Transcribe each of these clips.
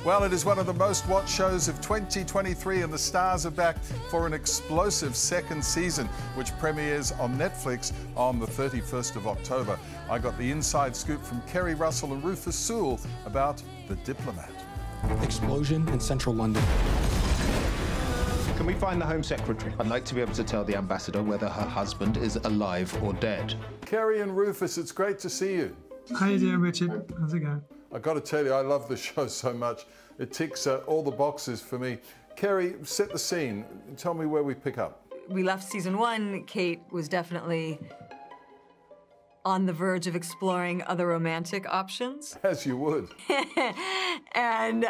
Well, it is one of the most watched shows of 2023 and the stars are back for an explosive second season, which premieres on Netflix on the 31st of October. I got the inside scoop from Kerry Russell and Rufus Sewell about The Diplomat. Explosion in central London. Can we find the Home Secretary? I'd like to be able to tell the ambassador whether her husband is alive or dead. Kerry and Rufus, it's great to see you. How you doing, Richard? How's it going? I've got to tell you, I love the show so much. It ticks all the boxes for me. Kerry, set the scene. Tell me where we pick up. We left season one. Kate was definitely on the verge of exploring other romantic options. As you would. And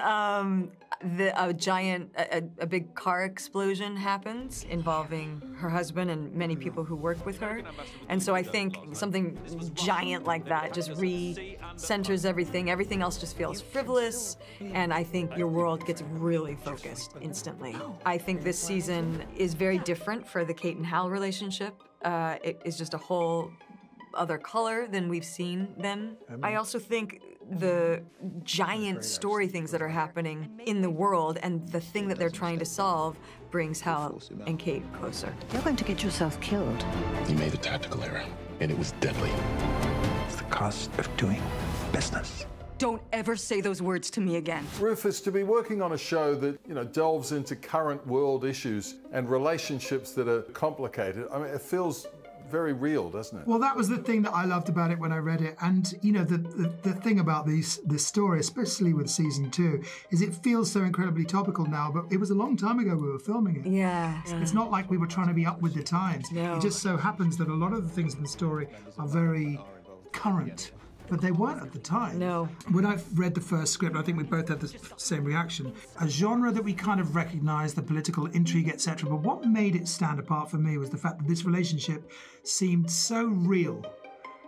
a big car explosion happens involving her husband and many people who work with her. And so I think something giant like that just re-centers everything. Everything else just feels frivolous, and I think your world gets really focused instantly. I think this season is very different for the Kate and Hal relationship. It is just a whole other color than we've seen them. I also think the giant story things that are happening in the world and the thing that they're trying to solve brings Hal and Kate closer. You're going to get yourself killed. You made a tactical error, and it was deadly. It's the cost of doing business. Don't ever say those words to me again. Rufus, to be working on a show that, delves into current world issues and relationships that are complicated, I mean, it feels very real, doesn't it? Well, that was the thing that I loved about it when I read it. And, the thing about this story, especially with season 2, is it feels so incredibly topical now, but it was a long time ago we were filming it. Yeah. It's not like we were trying to be up with the times. No. It just so happens that a lot of the things in the story are very current. But they weren't at the time. No. When I read the first script, I think we both had the same reaction. A genre that we kind of recognised, the political intrigue, etc. But what made it stand apart for me was the fact that this relationship seemed so real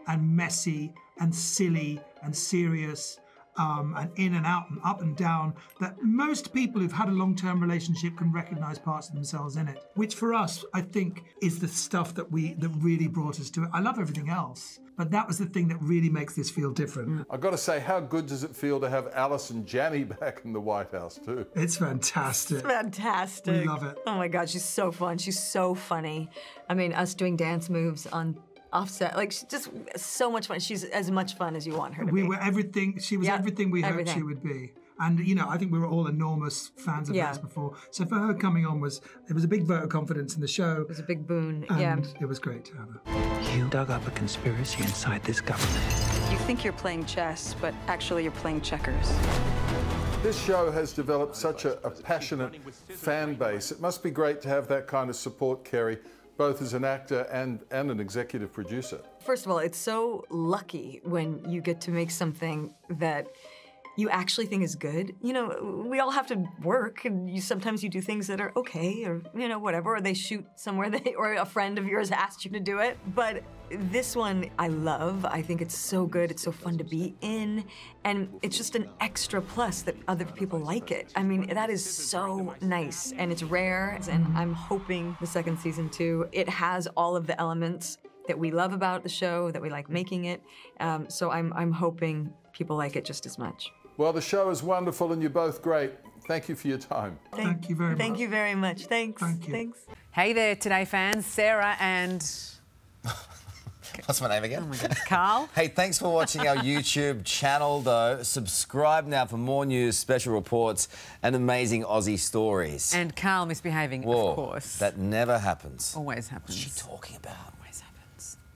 and messy and silly and serious and in and out and up and down, that most people who've had a long-term relationship can recognise parts of themselves in it. Which for us, I think, is the stuff that really brought us to it. I love everything else, but that was the thing that really makes this feel different. I've got to say, how good does it feel to have Alice and Janney back in the White House too? It's fantastic. It's fantastic. We love it. Oh my God, she's so fun. She's so funny. I mean, us doing dance moves on Offset, like, she's just so much fun. She's as much fun as you want her to be. We were everything. She was everything we hoped she would be. And, I think we were all enormous fans of hers before. So for her coming on it was a big vote of confidence in the show. It was a big boon, and it was great to have her. You dug up a conspiracy inside this government. You think you're playing chess, but actually you're playing checkers. This show has developed such a passionate fan base. It must be great to have that kind of support, Kerry, both as an actor and an executive producer. First of all, it's so lucky when you get to make something that you actually think is good. We all have to work, and sometimes you do things that are okay, or, whatever, or they shoot somewhere, or a friend of yours asked you to do it. But this one I love. I think it's so good. It's so fun to be in, and it's just an extra plus that other people like it. I mean, that is so nice, and it's rare, and I'm hoping the second season too, it has all of the elements that we love about the show, that we like making it. So I'm hoping people like it just as much. Well, the show is wonderful and you're both great. Thank you for your time. Thank you very much. Thank you very much. Thanks. Thank you. Thanks. Hey there, Today fans. Sarah and... What's my name again? Oh my God, Carl. Hey, thanks for watching our YouTube channel, though. Subscribe now for more news, special reports and amazing Aussie stories. And Carl misbehaving, Whoa, of course. That never happens. Always happens. What's she talking about? Always happens.